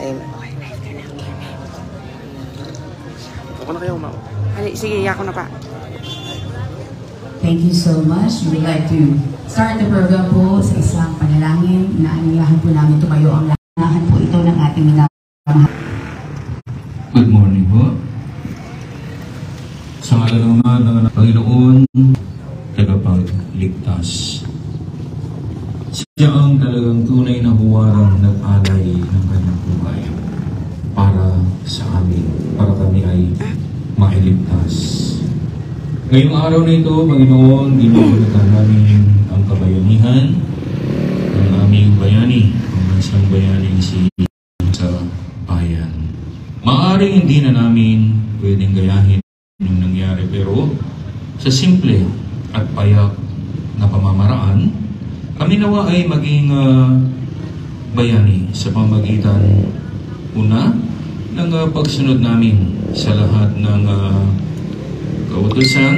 Amen. Ako na kayo, ma'am. Sige, ako na pa. Thank you so much. We would like to start the program po sa isang panalangin. Inaanyayahan po namin tumayo ang lahat po ito ng ating minamahal. Good morning po. Sa ngalan naman ng Panginoon, tagapagligtas. Siya ang talagang tunay na huwarang nag-alay ng kanyang buhay para sa amin, para kami ay mailigtas. Ngayong araw na ito, Panginoon, ginugulitan namin ang kabayanihan ng aming bayani, ang bansang bayani sa bayan. Maaaring hindi na namin pwedeng gayahin yung nangyari, pero sa simple at payak na pamamaraan, kami nawa ay maging bayani sa pamagitan una ng pagsunod namin sa lahat ng kautusan,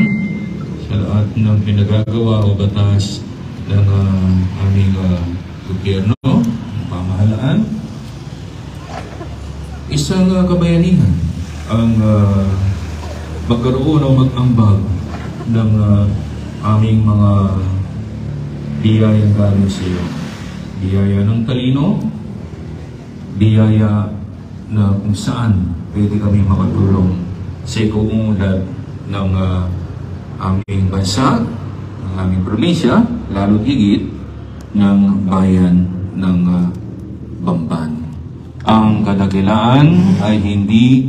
sa lahat ng pinagagawa o batas ng aming gobyerno, pamahalaan. Isang kabayanihan ang magkaroon o mag-ambag ng aming mga biyayang galing sa iyo. Biyaya ng talino, biyaya na kung saan pwede kami makatulong sa ikaunlad ng aming bansa, ng aming probinsya, lalo higit ng bayan ng Bamban. Ang kadakilaan ay hindi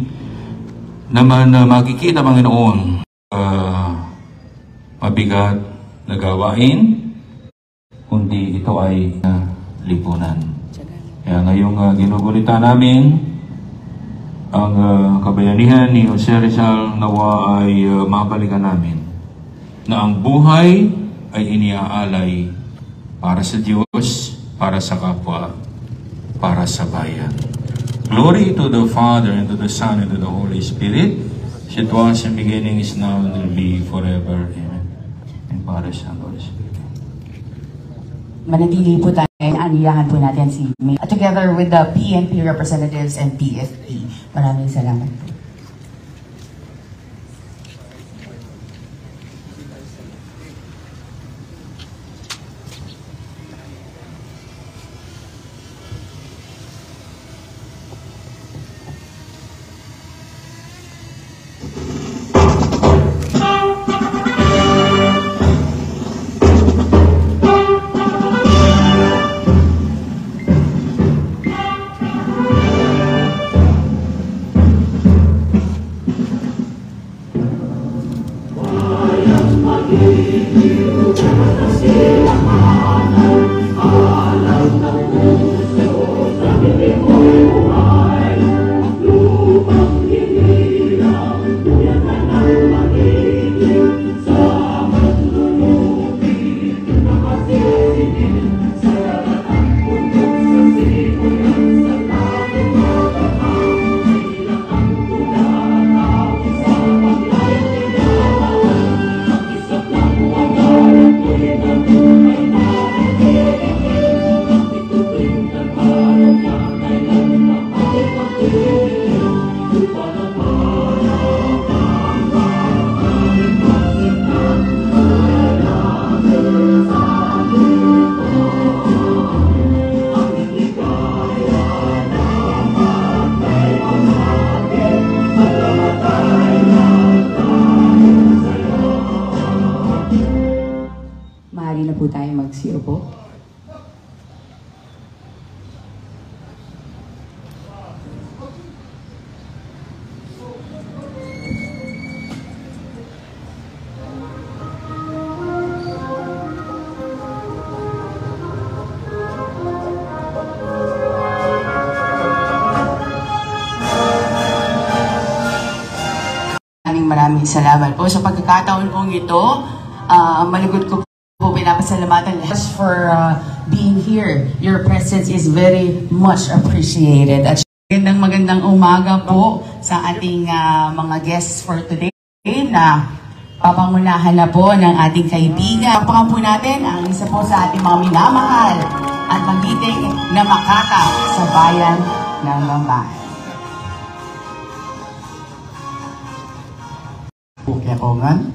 naman makikita, Panginoon, mabigat na gawain, kundi ito ay lipunan. Kaya ngayong ginugulitan namin ang kabayanihan ni Jose Rizal, nawa ay mabalikan namin na ang buhay ay iniaalay para sa Diyos, para sa kapwa, para sa bayan. Glory to the Father, and to the Son, and to the Holy Spirit. It was in the beginning, is now, and will be forever. Amen. And Father, Son, Holy Spirit. Manatili po tayo, aniyahan po natin si May. Together with the PNP representatives and PFP. Maraming salamat po. Maraming salamat po sa pagkakataon kong ito. Malugod ko po pinapasalamatan for being here. Your presence is very much appreciated. At magandang umaga po sa ating mga guests for today na papangunahan na po ng ating kaibigan. Papangan po natin ang isa po sa ating mga minamahal at magiting na makaka sa bayan ng babae. Bukyakongan,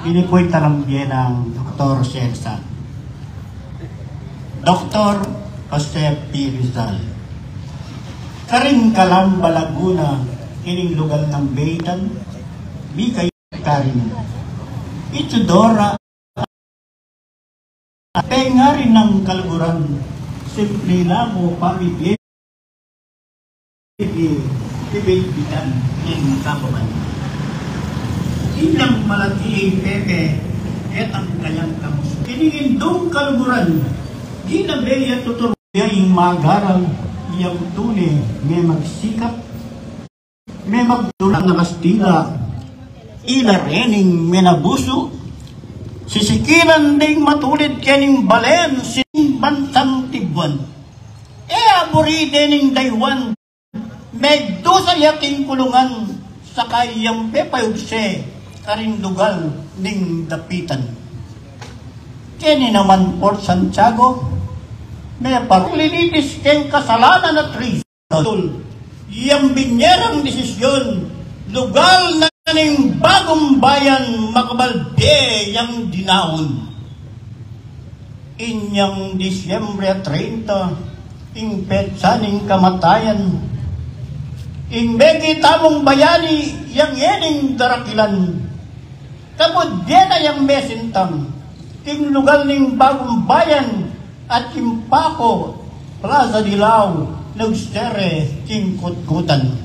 ini po'y talambye ng Dr. Shersan. Dr. Jose P. Rizal. Karing Kalamba, Laguna, ining lugar ng Beitan, Bikay Karin. Itudora, tenga rin ng Kaluguran, simple lamo pamibye, ibigbitan ng kapaman. Ilang malaki pepe, et ang kanyang kamus. Kiningindong Kaluguran, ginabaya tuturo yung magarang iyang tune, may magsikap, may magdulang na Kastila, ilarening menabuso, sisikiran ding matulid kening balen, sining bansang Tibuan. Aburide ning daywan, medyo sa yaking kulungan, sa kayang pepayugse, karing lugar ning dapitan. Kini naman Port Santiago, may parulinitis keng kasalanan at rizal. Iyang binyerang desisyon, lugar na ning bagong bayan makabalde yang dinaon. Inyang Disyembre 30, ing petsa ning kamatayan, ing begi tamong bayani yang yening darakilan. Kabudya na yang mesintang, ing lugar ning bagong bayan at impako, Plaza Dilaw, nagstere, king kutkutan.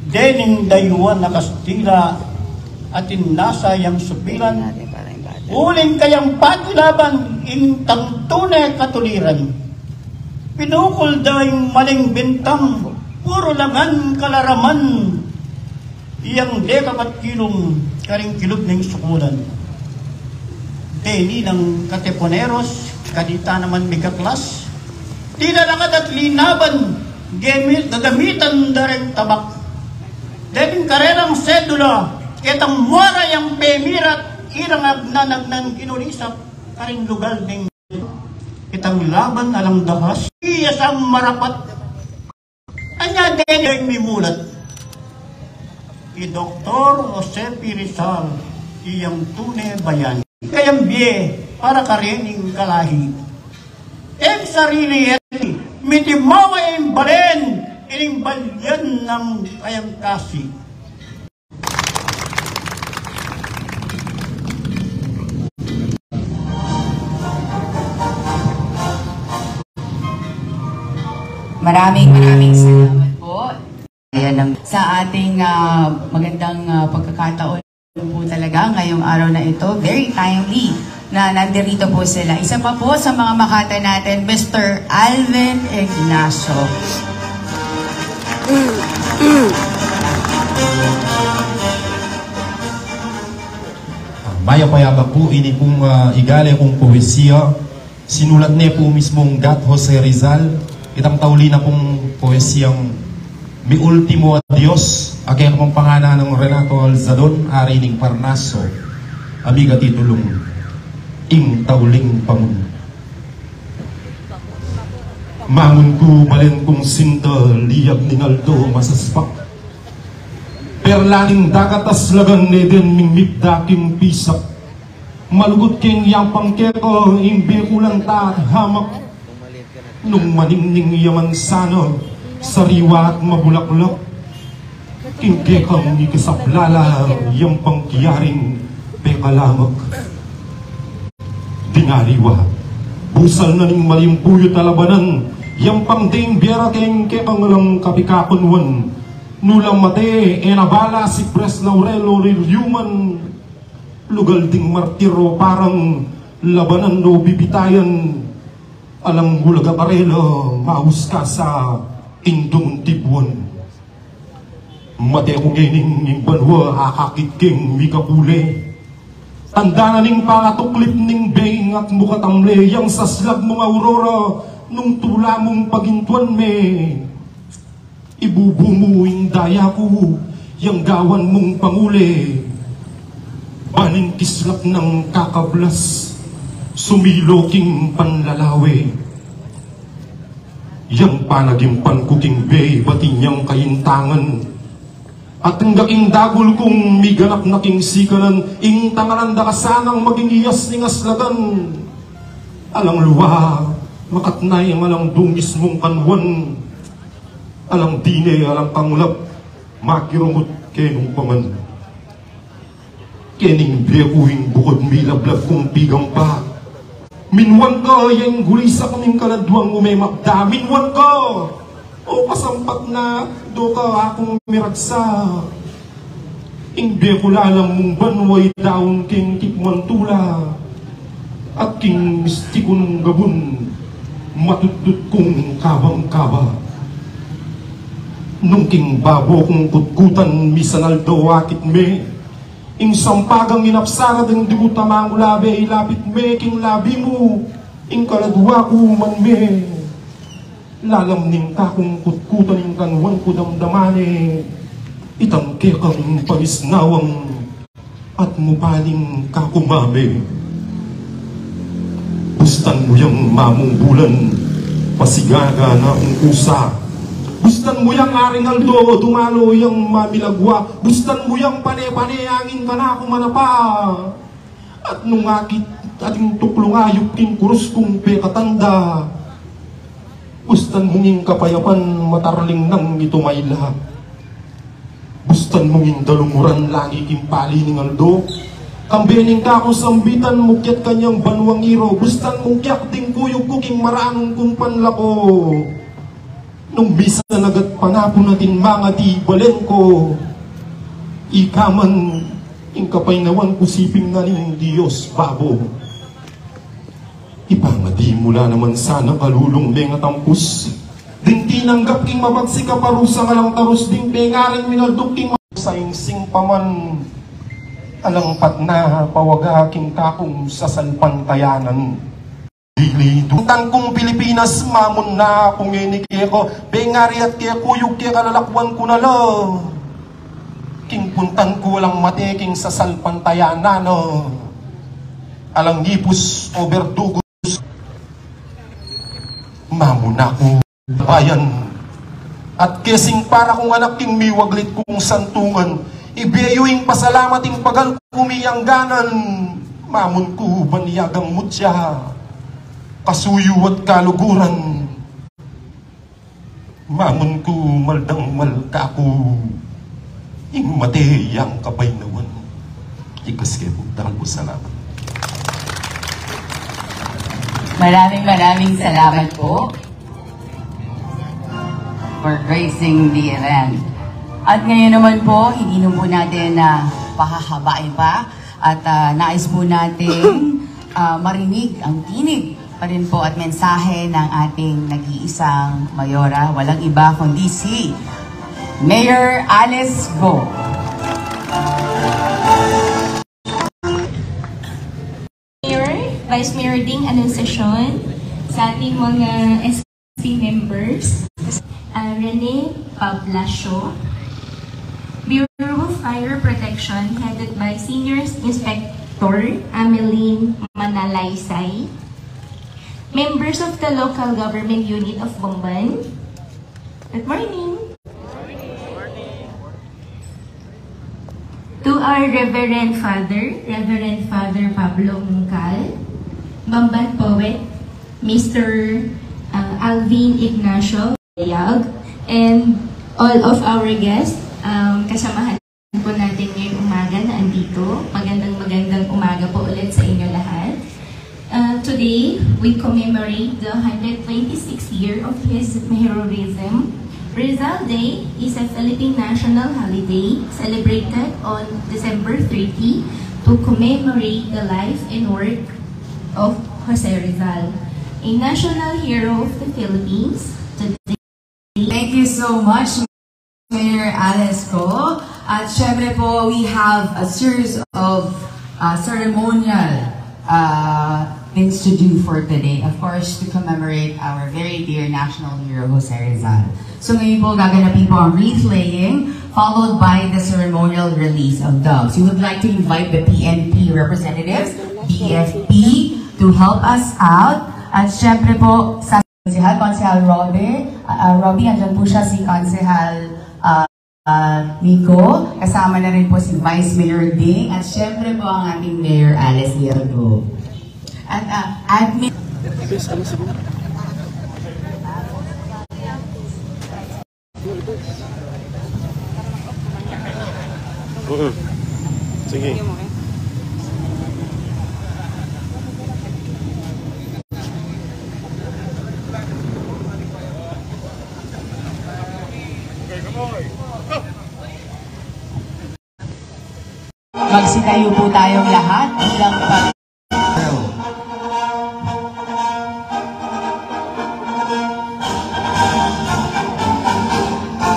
Dening dayuan na Kastila at nasa yang supilan, uling kayang patilaban ing tangtune katuliran. Pinukul daing maling bintang, puro langan kalaraman, iyang dekapat kilong karing kilog ng sukulan. Deni ng Katipuneros, kadita naman migaklas, tinalakat at linaban, gagamitan dareng tabak. Dening karerang sedula, kitang muara yang pemirat, irang agnanag ng inulisap, karing lugar ng kitang laban alang dahas, iyasang marapat, anya dening mimulat. I Dr. Jose P. Rizal, iyang tune bayan. Kayang biye para karining kalahi. Ang sarili eti, mitimawa yung balen, ining balyan ng kayang kasi. Maraming salamat po. Ayan, sa ating magandang pagkakataon po talaga ngayong araw na ito. Very timely na nandirito po sila. Isa pa po sa mga makata natin, Mr. Alvin Ignacio. Maya-payaba po, ini pong igale kong poesya. Sinulat niya po mismong Gat Jose Rizal. Itang tauli na pong poesyang Mi Ultimo Adios. Aking pong pangalan ng Renato Alzadon, Ari ning Parnaso. Amiga titulong Ing Tauling Pamun. Mangun ko balen kong sinta, liyag ning aldo masaspak. Perlaning dakatas lagan neden ming migdaking pisak. Malugot king yang pangkeko, ing bikulang ta hamak. Nung maningning yaman sana, sariwa at mabulaklak. Kingkekang ikasaplala, yang pangkiyaring pekalamag. Dinariwa, busal na ning malimpuyot alabanan, yang pangding biara kengkekang lang kapikakunwan. Nulang mate, enabala si Pres Laurelo Rilyuman, lugal ding martiro parang labanan no bibitayan. Alam hulaga parelo, maus ka sa indong Tibuan. Mate kong ining banwa, akakit king mikapule. Tanda na ning pakatuklip ning beng at mukatamle, yang saslag mong aurora, nung tula mong pagintuan me. Ibubumuing daya ko, yang gawan mong panguli. Baning kislap ng kakablas, sumiloking panlalawi. yang panagimpan ko king bay, batin niyang kayintangan. At ang gaking dagul kong miganap na king sikanan, ing tanganan da kasanang maging iyas ning aslagan. Alang luwa, makatnay malang dungis mong kanwan. Alang dine, alang pangulap, makirungot kenong paman. Kening biyekuing bukod milablab kong pigang pa. Minwan ka, yung gulisa kaming kaladwang umemakda. Minwan ka! O kasampat na, do ka akong miragsa. Ingbe ko lalang mong banway daon king tikman tula. At king misti ko nung gabon, matutut kong kabang-kaba. Nung king babo kong kutkutan, misanaldo akit me. Ing sampagang inapsara ng dibutamang ulabe, ilapit me king labi mo. Ing kaladwa ko man me. Lalamning kakong kutkutan ing kanwan ko damdamane. Itangke kang panisnawang at mupaling kakumame. Bustan mo yung mamong bulan, pasigaga na ang usa. Bustan mo yung aring aldo, dumalo yung mamilagwa. Bustan mo yung pane-pane, angin ka na kumanapa. At nung akit ating tuklungayop king kurus kong pekatanda. Bustan mong kapayapan, matarling nang ito may lahat. Bustan mong dalumuran, langi kimpali ning aldo. Kambening ka kung sambitan, mukyat kanyang banwang iro. Bustan mong kyak ting kuyog kuking maranong kong panlako. Nung bisa nagat panapon natin mga di balen ko. Ikaman, ing kapaynawan kusiping na ning Diyos babo. Ipangadi mula naman sana kalulong nga tampus. Ding tinanggap king mabagsik ka parusa nga lang tarus. Ding pengaring minaldok king sa ingsing paman. Alang pat na pawaga king kakong sa salpantayanan. Dili dutan kong Pilipinas mamon na kung inike ko. Pengari at kaya kuyog kaya kalalakwan ko na lo. King puntan ko walang mate king sa salpantayanan no. Alang ngipus o berdugo. Mamuna ko bayan at kesing para kong anak king miwaglit kong santungan ibiyayuing pasalamating pagal kumiyangganan mamun ko baniyagang mutya kasuyo at kaluguran mamun ko maldang malka ko ing mateyang kapaynawan ikas kayo dahil po salamat. Maraming salamat po for gracing the event. At ngayon naman po, hindi na po natin pahahabain pa at nais po natin marinig ang tinig pa rin po at mensahe ng ating nag-iisang mayora. Walang iba kundi si Mayor Alice Go. Vice Mayor Ding Anunciacion, sa ating mga SC members, Rene Pablasio, Bureau of Fire Protection headed by Senior Inspector Ameline Manalaysay, members of the Local Government Unit of Bomban. Good morning. To our Reverend Father Pablo Mungcal, Bamban Poet, Mr. Alvin Ignacio Yag, and all of our guests, kasamahan po natin ngayong umaga na andito. Magandang umaga po ulit sa inyo lahat. Today, we commemorate the 126th year of his heroism. Rizal Day is a Philippine national holiday celebrated on December 30 to commemorate the life and work of Jose Rizal, a national hero of the Philippines. Today, Thank you so much, Mayor Alice Go. At syempre po, we have a series of ceremonial things to do for today. Of course, to commemorate our very dear national hero, Jose Rizal. So ngayon po, gaganapin po ang wreath laying, followed by the ceremonial release of doves. We would like to invite the PNP representatives, BFP, to help us out. At syempre po, sa Konsehal Robbie, andyan po siya si Konsehal Nico, kasama na rin po si Vice Mayor Ding, at syempre po ang ating Mayor Alice Liergo. At admin... Please, ano sige? Sige. Magsitayo po tayong lahat bilang pag...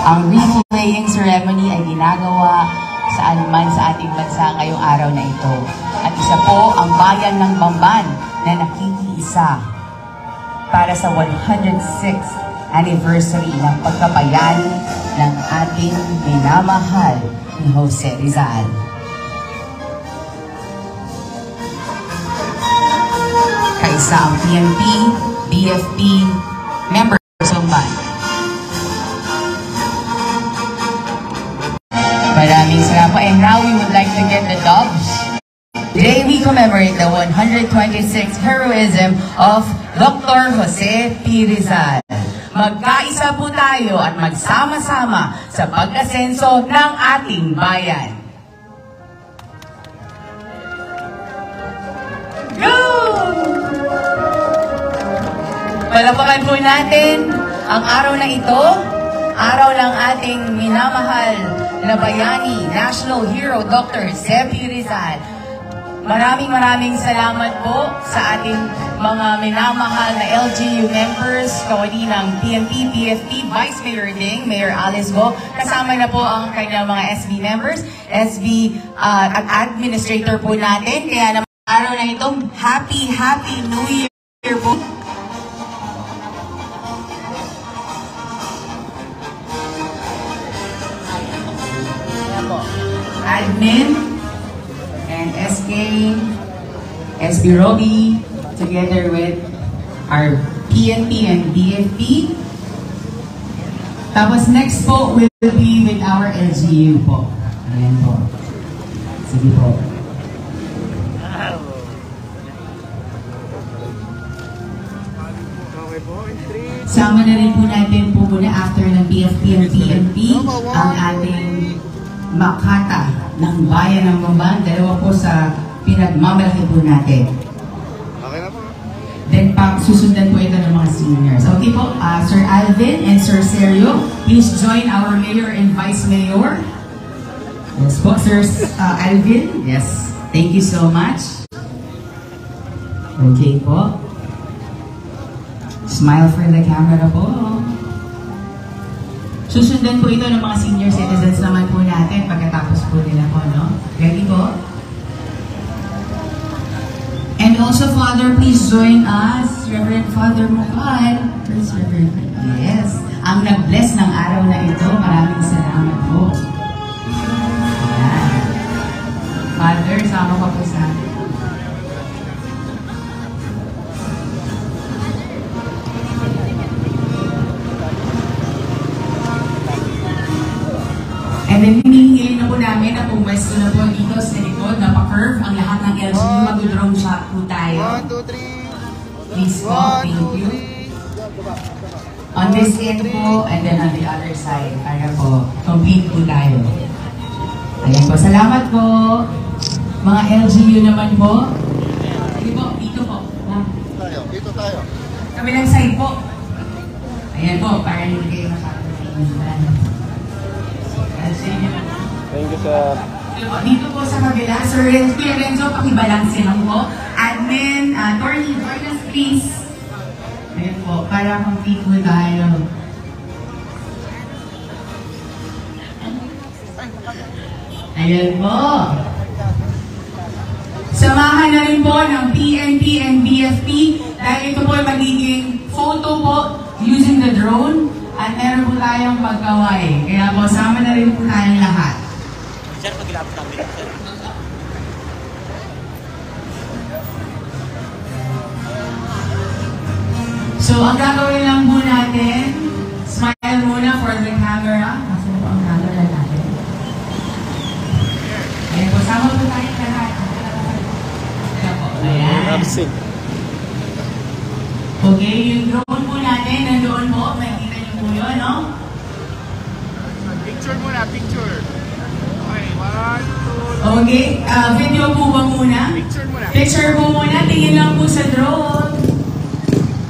Ang wreath-laying ceremony ay ginagawa saan man sa ating bansa ngayong araw na ito. At isa po ang bayan ng Bamban na nakikiisa para sa 106th anniversary ng pagkabayani ng ating minamahal ni Jose Rizal. Kaisa ang PNP, BFP, members ng BAN. Maraming salamat po. And now we would like to get the doves. Today we commemorate the 126th heroism of Dr. Jose P. Rizal. Magkaisa po tayo at magsama-sama sa pag-asenso ng ating bayan. Go! Palapakan po natin ang araw na ito, araw ng ating minamahal na bayani, National Hero Dr. Jose P. Rizal. Maraming salamat po sa ating mga minamahal na LGU members, kawani ng PNP, BFP, Vice Mayor Ding, Mayor Alice Go. Kasama na po ang kanyang mga SB members, SB at administrator po natin. Kaya naman araw na itong Happy New Year po. Admin and SK, SB Robbie, together with our PNP and BFP. Tapos next po will be with our LGU po. Ayan po. Sige po. Sama na rin po natin po muna after ng BFP and PNP ang ating Makata ng Bayan ng Bamban. Dalawa po sa pinagmamalaki po natin. Okay na po. Then susundan po ito ng mga seniors. Okay po, Sir Alvin and Sir Sergio, please join our Mayor and Vice Mayor. Yes po, Sir Alvin. Yes, thank you so much. Okay po. Smile for the camera po. Susundan po ito ng mga senior citizens naman po natin pagkatapos po nila po, no? Ready po? And also, Father, please join us. Reverend Father Mukal. First, Reverend. Yes. Ang nag-bless ng araw na ito. Maraming salamat po. Ayan. Father, sama ka po sa akin. And then hinihingin na po namin na pumwesto na po dito sa likod, napaka-curve ang lahat ng LGU. Mag-drone shot po tayo. 1, 2, 3. Please po, thank you. On this end po, and then on the other side, para po, complete po tayo. Ayan po, salamat po. Mga LGU naman po. Sige po, dito po. Dito tayo. Kabilang side po. Ayan po, para hindi kayo nakakalimutan. Thank you, sir. Dito po sa kabila, Sir Renzo, pakibalansin lang po. Admin, Attorney, join us please. Ayan po, para complete po tayo. Ayan po. Samahan na rin po ng PNP and BFP dahil ito po ay magiging photo po using the drone. At meron po tayong pagkaway. Kaya po, sama na rin po tayong lahat. Sir, pag-ilapot namin, sir. So, ang gagawin lang po natin, smile muna for the camera. Kasi po ang camera natin. Ayan po, sama po tayo lahat. Ayan po, ayan. Okay, yung drone po natin, nandoon po, makikita niyo po yun, no? Picture muna, picture. Okay, 1, 2, Okay, video po ba muna? picture muna. Picture po muna, tingin lang po sa drone.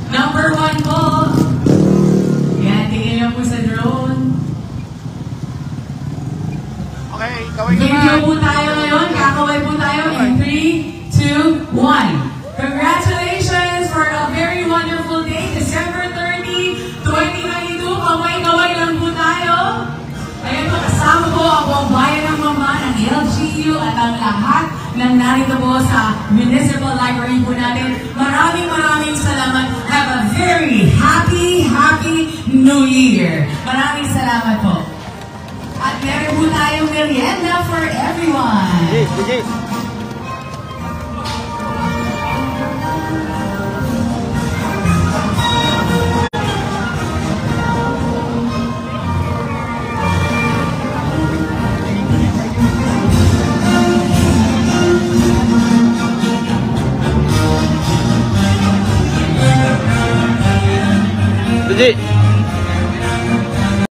Number 1 po. Yan, tingin lang po sa drone. Okay, kaway Video po tayo ngayon, kakaway po tayo in 3, 2, 1. Congratulations for a very wonderful day, December 30, 2022. Kaway-kaway lang po tayo. Ayan po, kasama po ang buong bayan ng Mamba, ng LGU at ang lahat ng narito po sa Municipal Library po natin. Maraming salamat. Have a very happy New Year. Maraming salamat po. At meron po tayong merienda for everyone. DJ.